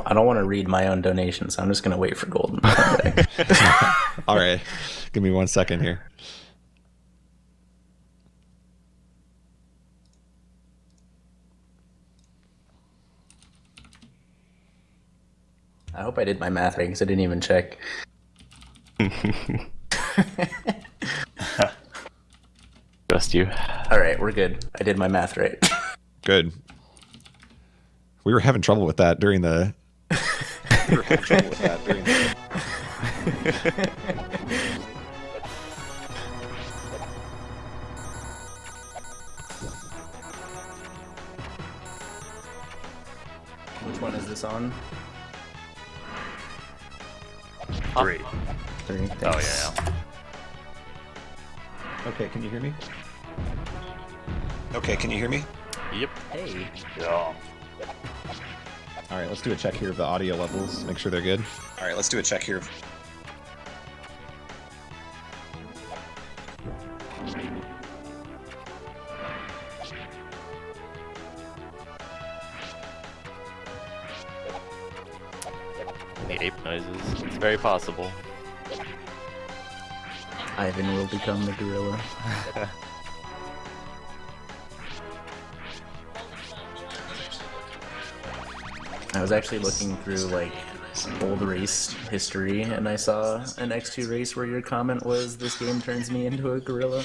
I don't want to read my own donations. So I'm just gonna wait for Golden. All right, give me 1 second here. I hope I did my math right because I didn't even check. Just you. All right, we're good. I did my math right. Good. We were having trouble with that during the. Which one is this on? 3. 3. Oh Thanks. yeah. Okay, can you hear me? Yep. Hey. Yeah. All right, let's do a check here of the audio levels. Make sure they're good. The ape noises. It's very possible. Ivan will become the gorilla. I was actually looking through like old race history, and I saw an X2 race where your comment was, "This game turns me into a gorilla."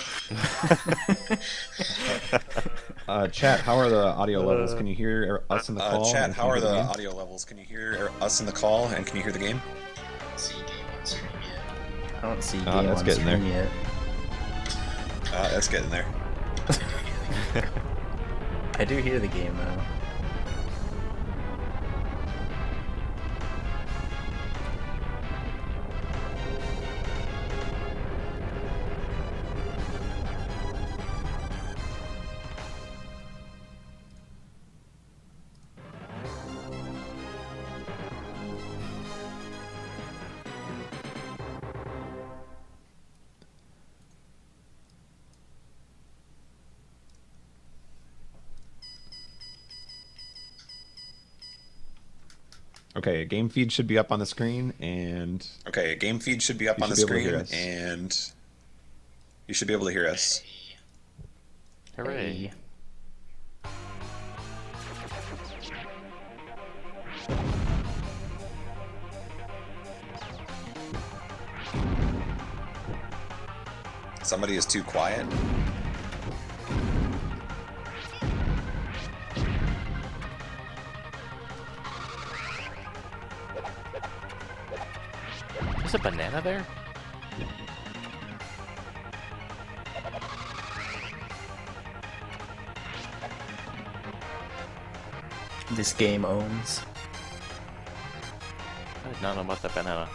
Chat, how are the audio levels? Can you hear us in the call? Chat, and how can are you hear the game? audio levels? Can you hear us in the call, and can you hear the game? I don't see game that's on getting there. screen yet. That's getting there. I do hear the game though. Okay, game feed should be up on the screen, and Okay, game feed should be up You on the should be able to hear screen, us. and you should be able to hear us. Hooray. Hey. Somebody is too quiet. There's a banana there? This game owns. I did not know about that banana.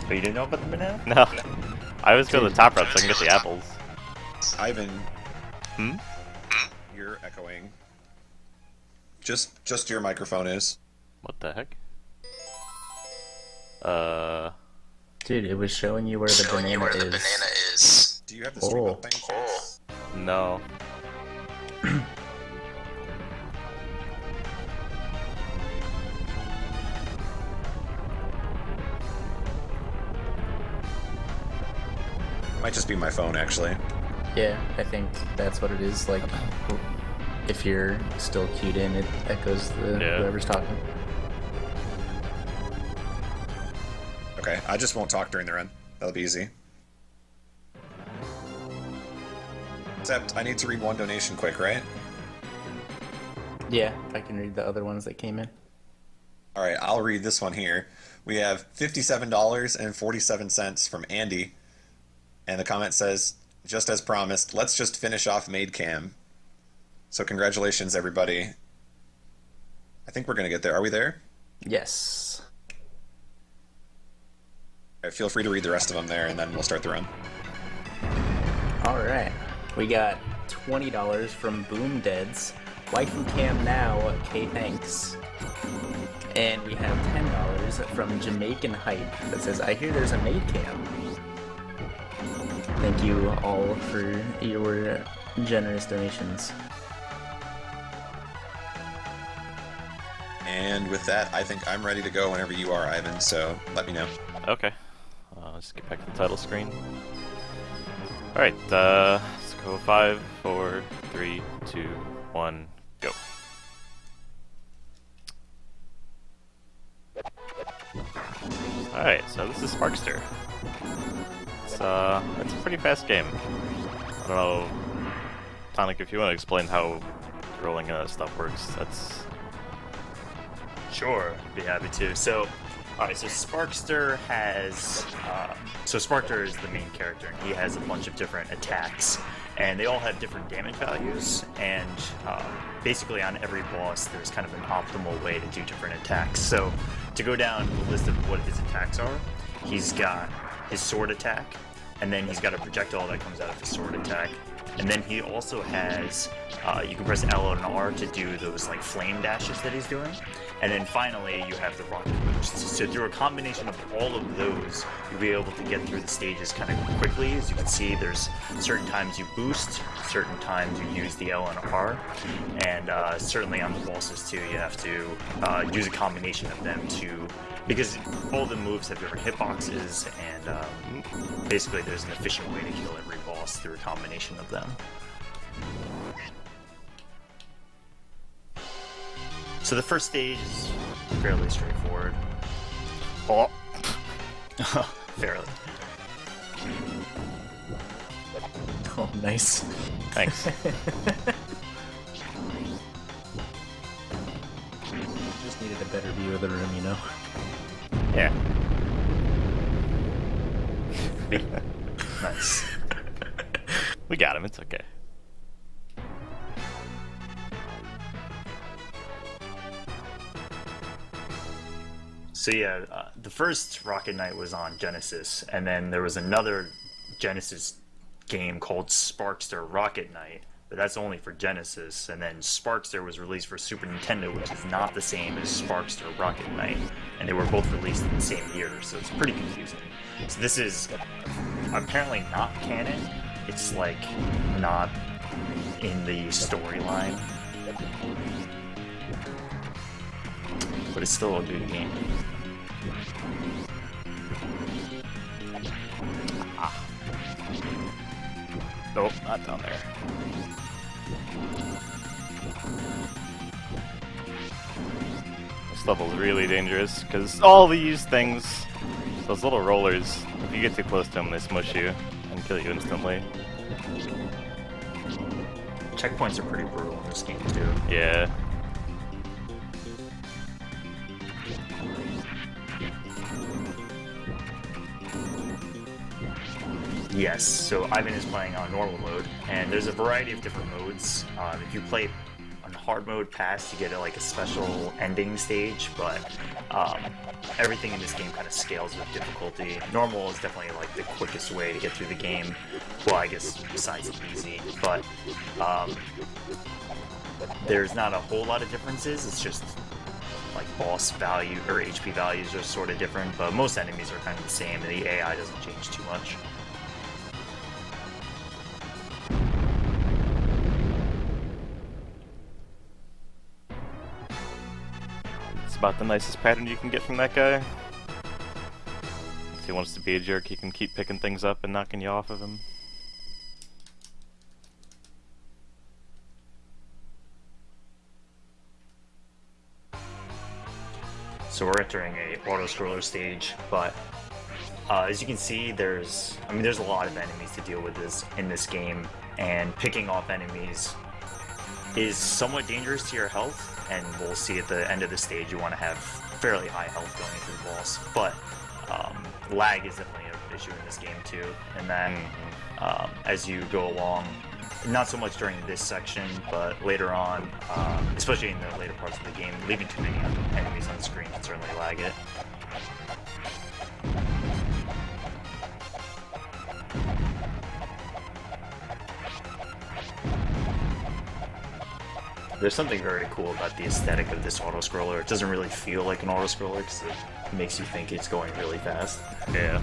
But you didn't know about the banana? No. I always go to the top route so I can get the apples. Ivan, Hmm? you're echoing. Just your microphone is. What the heck? Dude, it was showing you where the banana is. Do you have the stream Oh. up by any chance? No. Might just be my phone, actually. Yeah, I think that's what it is. Like, if you're still queued in, it echoes Yeah. whoever's talking. Okay, I just won't talk during the run. That'll be easy. Except, I need to read one donation quick, right? Yeah, I can read the other ones that came in. Alright, I'll read this one here. We have $57.47 from Andy. And the comment says, just as promised, let's just finish off Maid Cam. So congratulations, everybody. I think we're going to get there. Are we there? Yes. All right, feel free to read the rest of them there, and then we'll start the run. All right. We got $20 from Boom Deads. Waifu Cam now. Okay, thanks. And we have $10 from Jamaican Hype that says, I hear there's a maid cam. Thank you all for your generous donations. And with that, I think I'm ready to go whenever you are, Ivan, so let me know. Okay. Let's get back to the title screen. Alright, let's go 5, 4, 3, 2, 1, go. Alright, so this is Sparkster. It's a pretty fast game. I don't know, Tonic, if you want to explain how rolling stuff works, that's... Sure, be happy to. So, alright, so Sparkster has... so Sparkster is the main character, and he has a bunch of different attacks, and they all have different damage values, and basically on every boss there's kind of an optimal way to do different attacks. So, to go down the list of what his attacks are, he's got his sword attack, and then he's got a projectile that comes out of his sword attack. And then he also has, you can press L and R to do those like flame dashes that he's doing. And then finally, you have the rocket boost. So through a combination of all of those, you'll be able to get through the stages kind of quickly. As you can see, there's certain times you boost, certain times you use the L and R. And certainly on the bosses too, you have to use a combination of them to, because all the moves have different hitboxes, and basically there's an efficient way to kill every boss through a combination of them. So the first stage is fairly straightforward. Oh, fairly. Oh, nice. Thanks. Just needed a better view of the room, you know? Yeah. Nice. We got him, it's okay. So yeah, the first Rocket Knight was on Genesis, and then there was another Genesis game called Sparkster Rocket Knight, but that's only for Genesis, and then Sparkster was released for Super Nintendo, which is not the same as Sparkster Rocket Knight, and they were both released in the same year, so it's pretty confusing. So this is apparently not canon, it's like not in the storyline, but it's still a good game. Nope, not down there. This level's really dangerous, because all these things, those little rollers, if you get too close to them, they smush you and kill you instantly. Checkpoints are pretty brutal in this game too. Yeah. Yes, so Ivan is playing on normal mode, and there's a variety of different modes. If you play on hard mode past, you get like a special ending stage, but everything in this game kind of scales with difficulty. Normal is definitely like the quickest way to get through the game. Well, I guess besides easy, but there's not a whole lot of differences. It's just like boss value or HP values are sort of different, but most enemies are kind of the same, and the AI doesn't change too much. It's about the nicest pattern you can get from that guy. If he wants to be a jerk, he can keep picking things up and knocking you off of him. So we're entering a auto-scroller stage, but as you can see, there's a lot of enemies to deal with in this game, and picking off enemies is somewhat dangerous to your health, and we'll see at the end of the stage you want to have fairly high health going into the boss, but lag is definitely an issue in this game too, and then as you go along, not so much during this section, but later on, especially in the later parts of the game, leaving too many enemies on the screen can certainly lag it. There's something very cool about the aesthetic of this auto-scroller. It doesn't really feel like an auto-scroller because it makes you think it's going really fast. Yeah.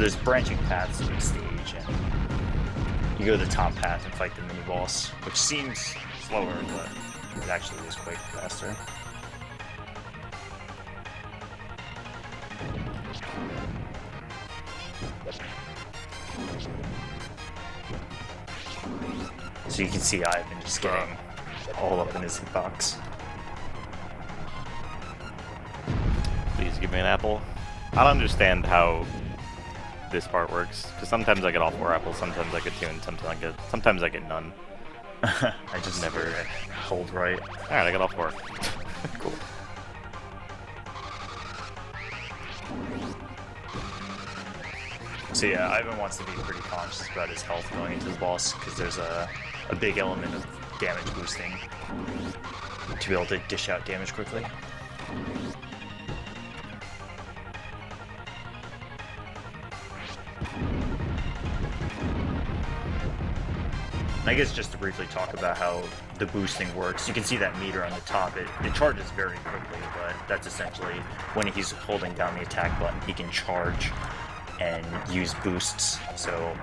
there's branching paths to the stage, and you go the top path and fight the mini boss, which seems slower, but it actually is quite faster. So you can see I've been just getting all up in his hitbox. Please give me an apple. I don't understand how this part works, because sometimes I get all 4 apples, sometimes I get 2, and sometimes I get none. I just never hold right. Alright, I got all 4. Cool. So yeah, Ivan wants to be pretty conscious about his health going into the boss, because there's a big element of damage boosting to be able to dish out damage quickly. I guess just to briefly talk about how the boosting works, you can see that meter on the top. It charges very quickly, but that's essentially when he's holding down the attack button, he can charge and use boosts. So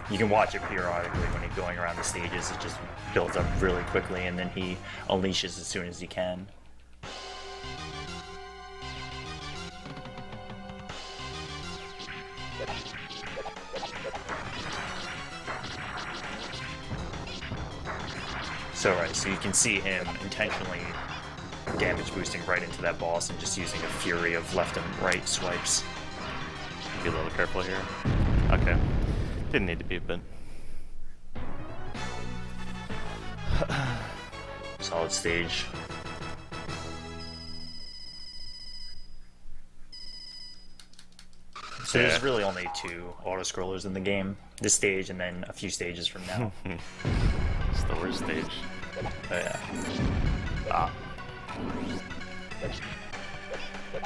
you can watch it periodically when he's going around the stages. It just builds up really quickly, and then he unleashes as soon as he can. So you can see him intentionally damage boosting right into that boss and just using a fury of left and right swipes. Be a little careful here. Okay. Didn't need to be, but... Solid stage. So there's really only 2 auto-scrollers in the game. This stage and then a few stages from now. It's the worst stage. Oh yeah. Ah.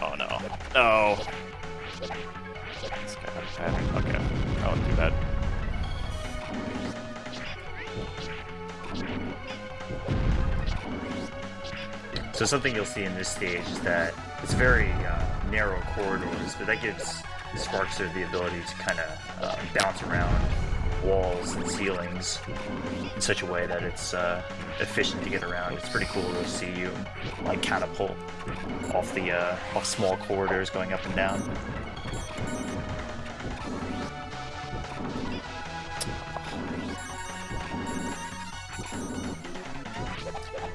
Oh no. No! This guy had a pattern. Okay. That wouldn't do bad. So something you'll see in this stage is that it's very narrow corridors, but that gives Sparkster the ability to kind of bounce around walls and ceilings in such a way that it's efficient to get around. It's pretty cool to see you like catapult off small corridors going up and down.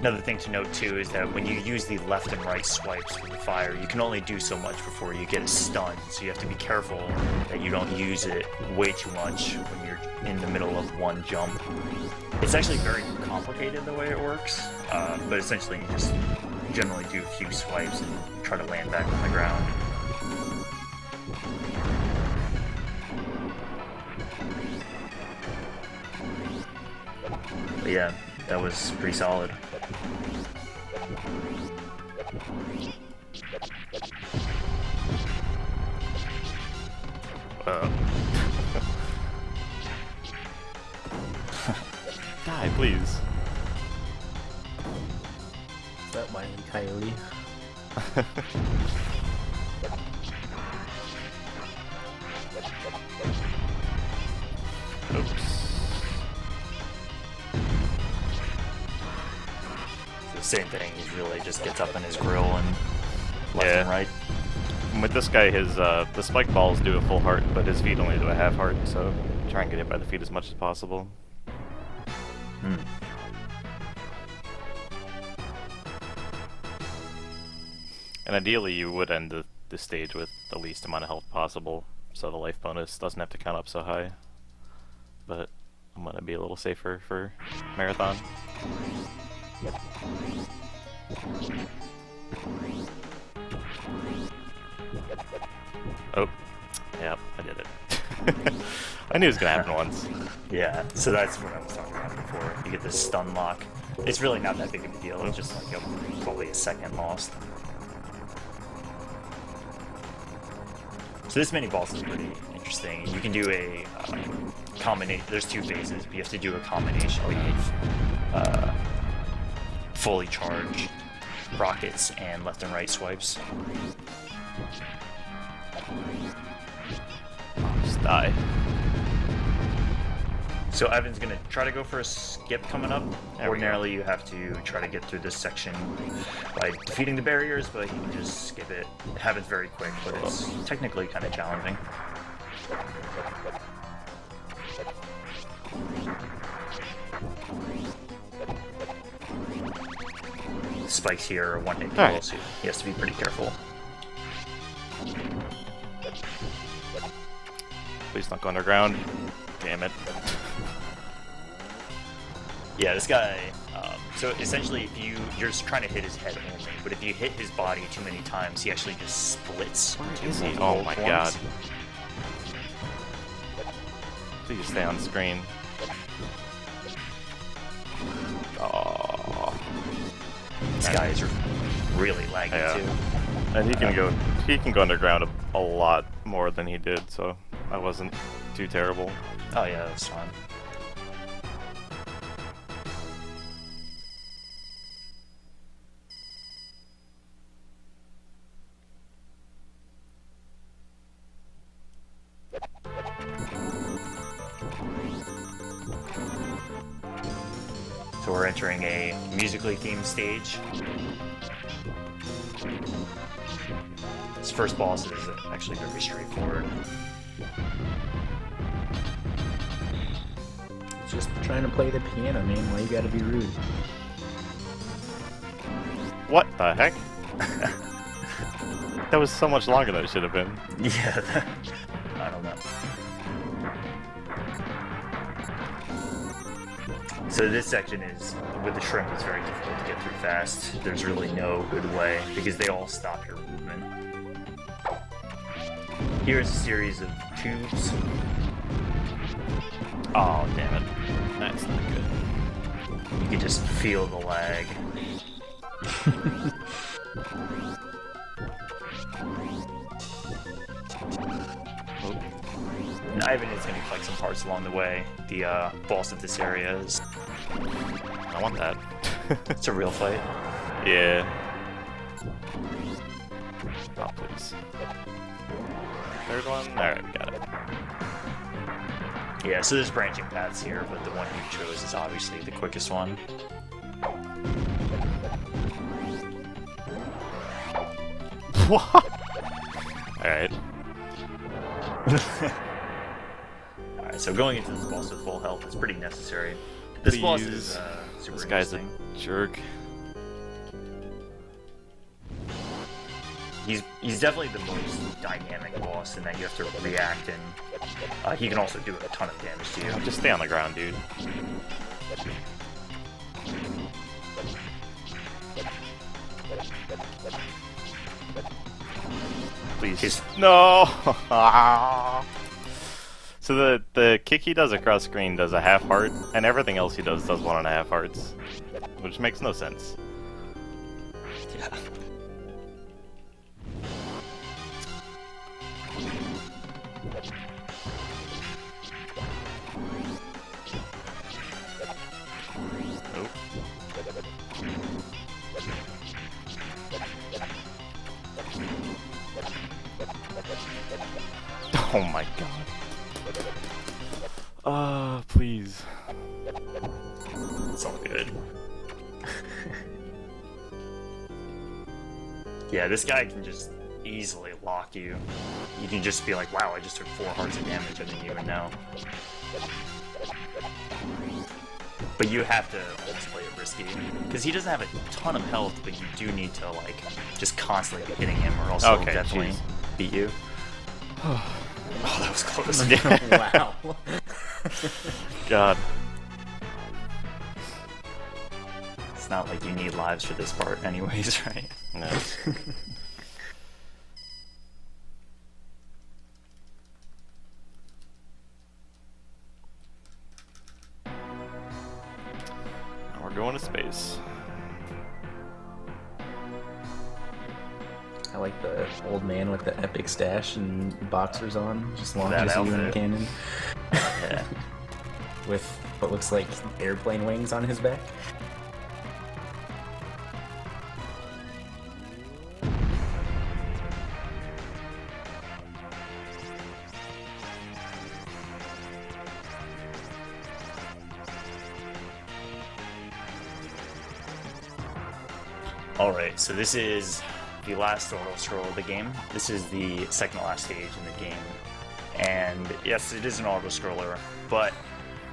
Another thing to note too is that when you use the left and right swipes for the fire, you can only do so much before you get a stun, so you have to be careful that you don't use it way too much when you're in the middle of one jump. It's actually very complicated the way it works, but essentially you just generally do a few swipes and try to land back on the ground. But yeah, that was pretty solid. Die, please. Is that Wile E. Coyote? Oops. Same thing, he really just gets up in his grill and left and right. With this guy, his the spike balls do a full heart, but his feet only do a half heart, so try and get hit by the feet as much as possible. And ideally, you would end the stage with the least amount of health possible, so the life bonus doesn't have to count up so high. But I'm gonna be a little safer for Marathon. Oh, yep, I did it. I knew it was gonna happen once. Yeah, so that's what I was talking about before. You get this stun lock. It's really not that big of a deal. It's just like probably a second lost. So this mini boss is pretty interesting. You can do a combination. There's 2 phases, but you have to do a combination of fully charged rockets and left and right swipes. Oh, Die. So Evan's gonna try to go for a skip coming up. There we Ordinarily, you have to try to get through this section by defeating the barriers, but he can just skip it. It happens very quick, but it's technically kind of challenging. Spikes here are one hit kill, Alright. so he has to be pretty careful. Please not go underground. Damn it. Yeah, this guy. So essentially, if you're just trying to hit his head only, but if you hit his body too many times, he actually just splits. into Is he? multiple Oh my god. forms. Please stay on screen. Oh. This guy is really laggy Yeah. too. And he can go underground a lot more than he did, so I wasn't too terrible. Oh yeah, that's fine. So we're entering a musically themed stage. This first boss is actually very straightforward. Just trying to play the piano, man. Why you gotta be rude? What the heck? That was so much longer than it should have been. Yeah, I don't know. So this section is, with the shrimp, it's very difficult to get through fast. There's really no good way, because they all stop your movement. Here's a series of tubes. Oh, damn it. That's not good. You can just feel the lag. And Ivan is going to collect some parts along the way. The boss of this area is... I want that. It's a real fight. Yeah. Oh, please. Third one? Alright, we got it. Yeah, so there's branching paths here, but the one you chose is obviously the quickest one. What? Alright. Alright, so going into this boss with full health is pretty necessary. This boss Please. is super This guy's a interesting. jerk. He's definitely the most dynamic boss in that you have to react, and he can also do a ton of damage to you. Just stay on the ground, dude. Please. No! So the kick he does across screen does a half heart, and everything else he does 1.5 hearts. Which makes no sense. Yeah. Nope. Oh my god. Please. It's all good. Yeah, this guy can just easily lock you. You can just be like, wow, I just took 4 hearts of damage, I didn't even know. But you have to always play it risky, because he doesn't have a ton of health, but you do need to, like, just constantly be hitting him, or else he'll Okay, definitely jeez. beat you. Oh, that was close. Wow. God. It's not like you need lives for this part anyways, right? No. We're going to space. I like the old man with the epic stash and boxers on, just launches That you in a outfit. cannon. Yeah. With what looks like airplane wings on his back. Alright, so this is the last auto scroll of the game. This is the second to last stage in the game. And yes, it is an auto scroller, but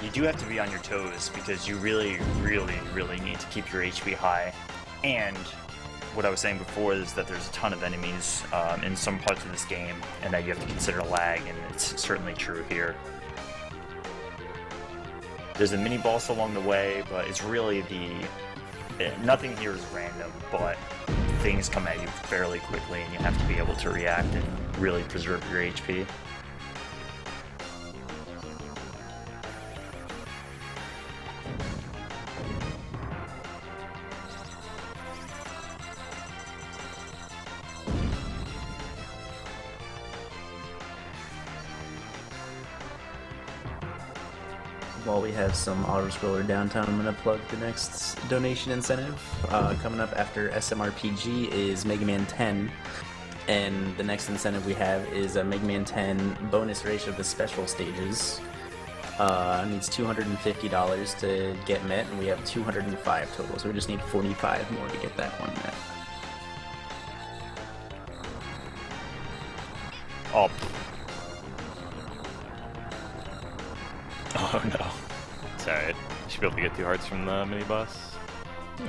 you do have to be on your toes because you really, really, really need to keep your HP high. And what I was saying before is that there's a ton of enemies in some parts of this game, and that you have to consider lag, and it's certainly true here. There's a mini boss along the way, but it's really nothing here is random, but things come at you fairly quickly, and you have to be able to react and really preserve your HP. While we have some auto-scroller downtime, I'm going to plug the next donation incentive. Coming up after SMRPG is Mega Man 10, and the next incentive we have is a Mega Man 10 bonus race of the special stages. Needs $250 to get met, and we have 205 total, so we just need 45 more to get that one met. Oh, Oh no. it's alright. You should be able to get 2 hearts from the mini boss. Yeah.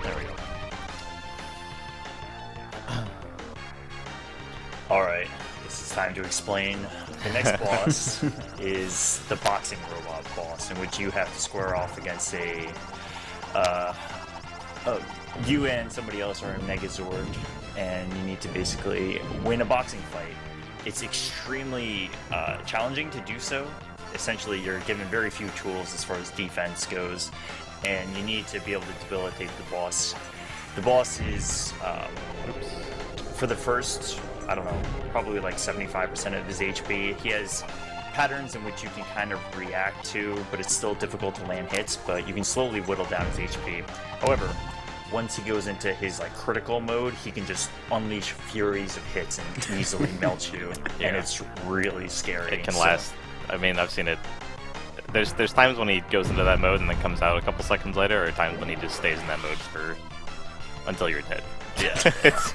There we go. Alright, this is time to explain. The next boss is the boxing robot boss, in which you have to square off against you and somebody else are a Megazord, and you need to basically win a boxing fight. It's extremely challenging to do so. Essentially, you're given very few tools as far as defense goes, and you need to be able to debilitate the boss. The boss is, for the first, I don't know, probably like 75% of his HP. He has patterns in which you can kind of react to, but it's still difficult to land hits, but you can slowly whittle down his HP. However, once he goes into his like critical mode, he can just unleash furies of hits and easily melt you, and it's really scary. It can last. I mean, I've seen it. There's times when he goes into that mode and then comes out a couple seconds later, or times when he just stays in that mode for until you're dead. Yeah. It's-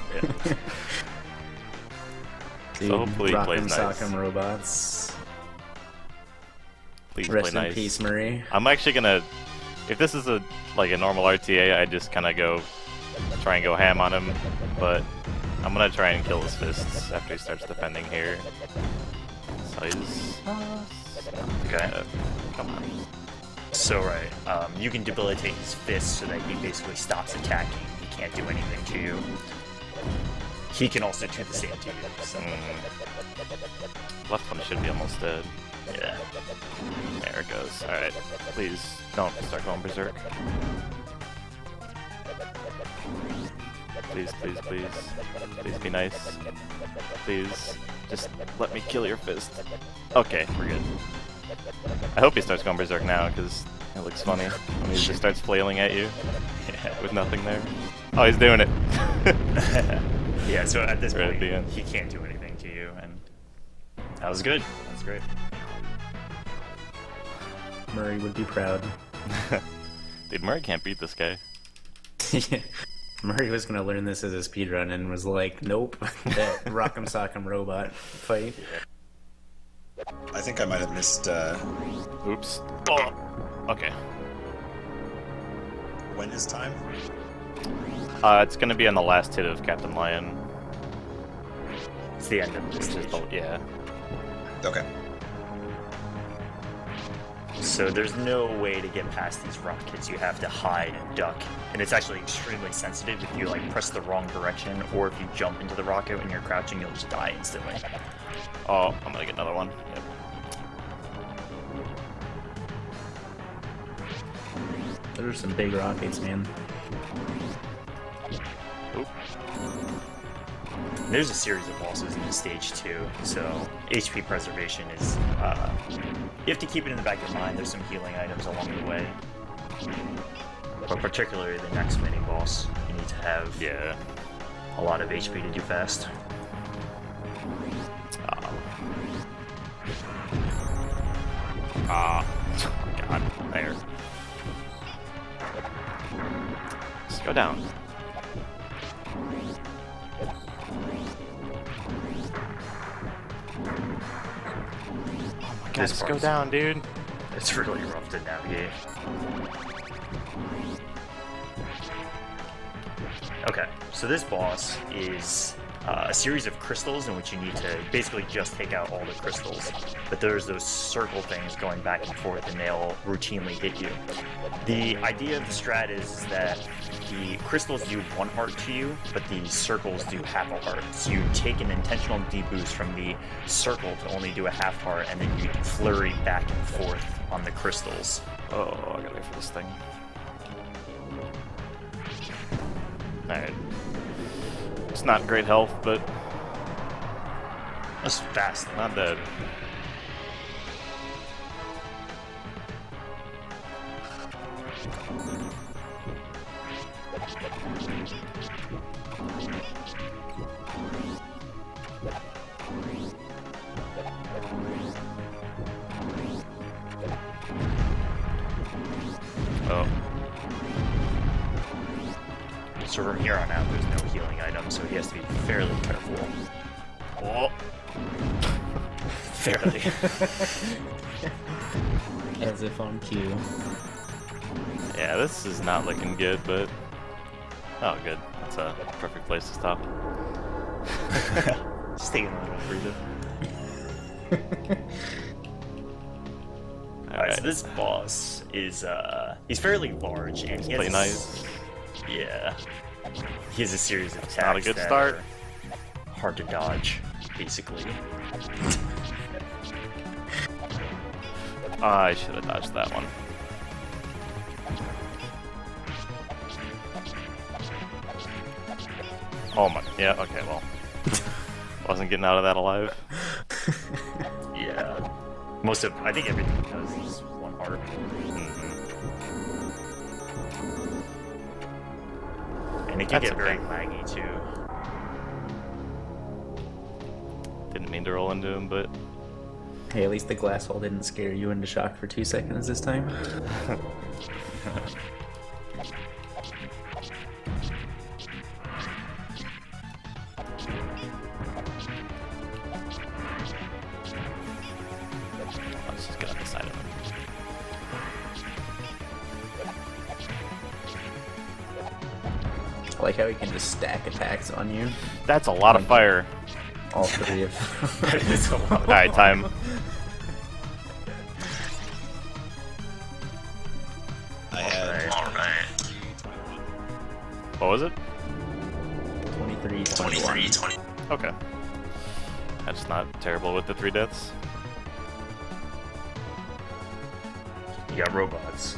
Dude, So hopefully he plays Rock'em nice. Sock'em Robots. Please Rest play in nice. peace, Murray. I'm actually gonna, if this is a normal RTA, I just kind of try and go ham on him, but I'm gonna try and kill his fists after he starts defending here. So he's, Okay. come on. So right, you can debilitate his fists so that he basically stops attacking. He can't do anything to you. He can also do the same to you. So, Left one should be almost dead. yeah. There it goes. Alright, please don't start going berserk. Please, please, please. Please be nice. Please, just let me kill your fist. Okay, we're good. I hope he starts going berserk now, because it looks funny when he just starts flailing at you with nothing there. Oh, he's doing it. Yeah, so at this Right at point, the end. he can't do anything to you, and that was good. That was great. Murray would be proud. Dude, Murray can't beat this guy. Murray was gonna learn this as a speedrun and was like, nope, that Rock'em Sock'em Robot fight. I think I might have missed. Oops. Oh. Okay. When is time? It's gonna be on the last hit of Captain Lion. It's the end of the Which is stage. yeah. Okay. So there's no way to get past these rockets. You have to hide and duck, and it's actually extremely sensitive. If you like press the wrong direction, or if you jump into the rocket when you're crouching, you'll just die instantly. Oh, I'm gonna get another one. Yep. Those are some big rockets, man. Oop. There's a series of bosses in this stage too, so HP preservation is, you have to keep it in the back of your mind. There's some healing items along the way. But particularly the next mini boss, you need to have a lot of HP to do fast. God, there. Let's go down. God, This just go part's- down, dude. It's really rough to navigate. Okay, so this boss is a series of crystals in which you need to basically just take out all the crystals. But there's those circle things going back and forth, and they'll routinely hit you. The idea of the strat is that the crystals do 1 heart to you, but the circles do half a heart. So you take an intentional deboost from the circle to only do a half heart, and then you flurry back and forth on the crystals. Oh, I gotta wait for this thing. Alright. It's not great health, but That's fast. not dead. Oh. So from here on out, there's no healing item, so he has to be fairly careful. Oh. Fairly. As if on cue. Yeah, this is not looking good, but... Oh, good. That's a perfect place to stop. Just taking a little breather. Alright, so this boss is, he's fairly large, and he has Play nice. Yeah. He has a series of attacks Not a good that start. are hard to dodge, basically. I should have dodged that one. Oh my, yeah, okay, well. Wasn't getting out of that alive. Yeah. I think everything he does is 1 heart. And it can That's get very okay. laggy too. Didn't mean to roll into him, but Hey, at least the glass hole didn't scare you into shock for 2 seconds this time. let's just get on the side of him. I like how he can just stack attacks on you. That's a lot of fire. All 3 of them. It's a lot. Alright, time. I had Alright. What was it? 23, 21. Okay. That's not terrible with the 3 deaths. You got robots.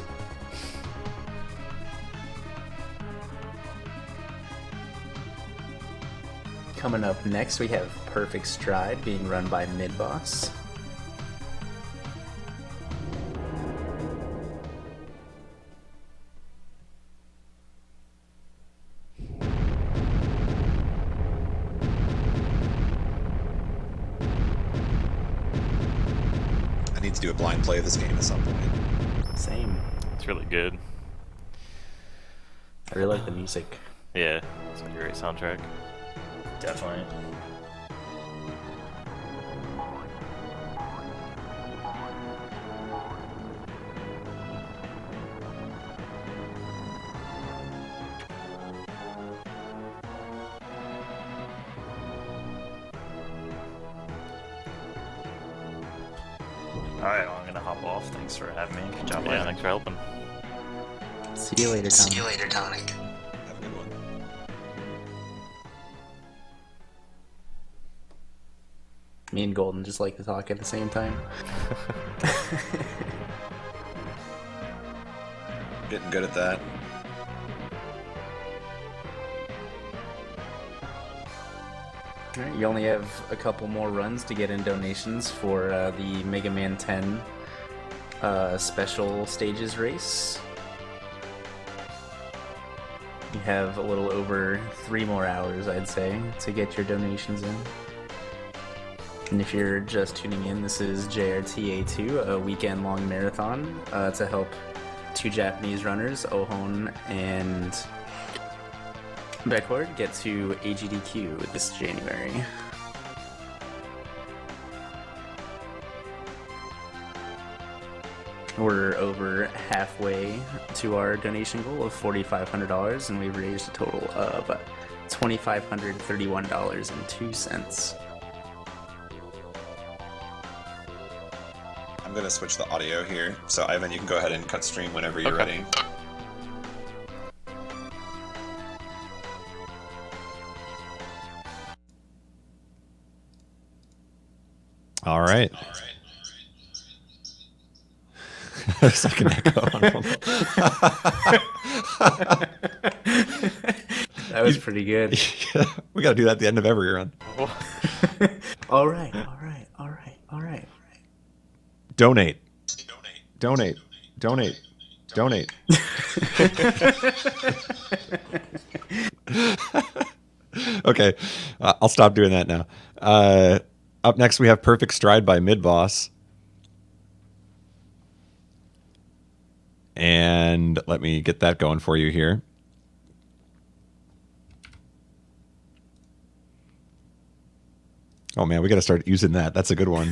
Coming up next, we have Perfect Stride being run by Mid Boss. I need to do a blind play of this game at some point. Same. It's really good. I really like the music. Yeah, it's a great soundtrack. Definitely. Alright, well, I'm gonna hop off. Thanks for having me. Good job, Yeah, Landon. thanks for helping. See you later, Tom. Tonic. Have a good one. Me and Golden just like to talk at the same time. Getting good at that. Alright, you only have a couple more runs to get in donations for the Mega Man 10 special stages race. You have a little over 3 more hours, I'd say, to get your donations in. And if you're just tuning in, this is JRTA2, a weekend-long marathon to help 2 Japanese runners, Ohon and Beckward, get to AGDQ this January. We're over halfway to our donation goal of $4,500, and we've raised a total of $2,531.02. I'm going to switch the audio here. So, Ivan, you can go ahead and cut stream whenever you're ready. All right. There's like an echo on them. That was pretty good. Yeah, we got to do that at the end of every run. All right. Donate. Donate. Donate. Donate. Okay, I'll stop doing that now. Up next, we have Perfect Stride by Midboss. And let me get that going for you here. Oh man, we got to start using that. That's a good one.